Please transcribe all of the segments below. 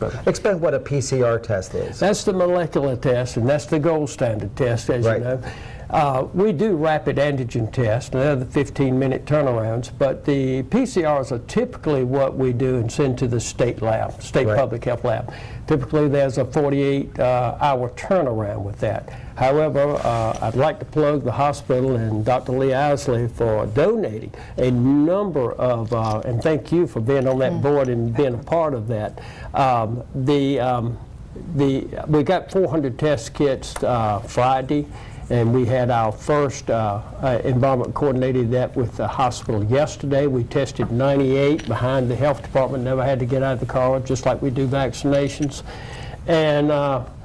hospital. Explain what a PCR test is. That's the molecular test, and that's the gold standard test, as you know. We do rapid antigen tests, and they're the 15-minute turnarounds, but the PCRs are typically what we do and send to the state lab, state public health lab. Typically, there's a 48-hour turnaround with that. However, I'd like to plug the hospital and Dr. Lee Isley for donating a number of, and thank you for being on that board and being a part of that. We got 400 test kits Friday, and we had our first environment coordinated that with the hospital yesterday. We tested 98 behind the health department, never had to get out of the car, just like we do vaccinations. And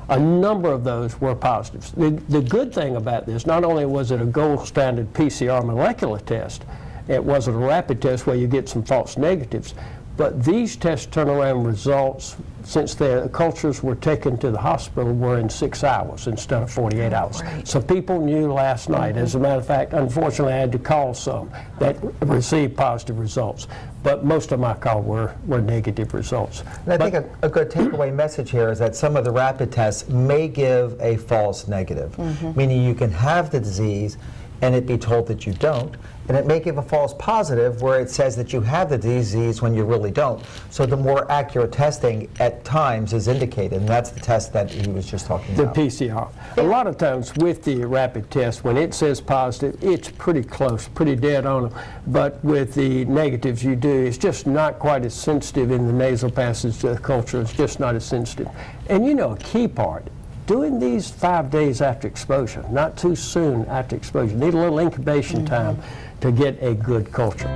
a number of those were positives. The good thing about this, not only was it a gold standard PCR molecular test, it wasn't a rapid test where you get some false negatives, but these test turnaround results, since the cultures were taken to the hospital, were in 6 hours instead of 48 hours. Right. So people knew last night. As a matter of fact, unfortunately, I had to call some that received positive results, but most of my calls were negative results. And I think a good takeaway message here is that some of the rapid tests may give a false negative, meaning you can have the disease and it be told that you don't, and it may give a false positive where it says that you have the disease when you really don't. So the more accurate testing at times is indicated, and that's the test that he was just talking about. The PCR. A lot of times with the rapid test, when it says positive, it's pretty close, pretty dead on them. But with the negatives you do, it's just not quite as sensitive in the nasal passage to the culture. It's just not as sensitive. And you know, a key part, doing these 5 days after exposure, not too soon after exposure. You need a little incubation time to get a good culture.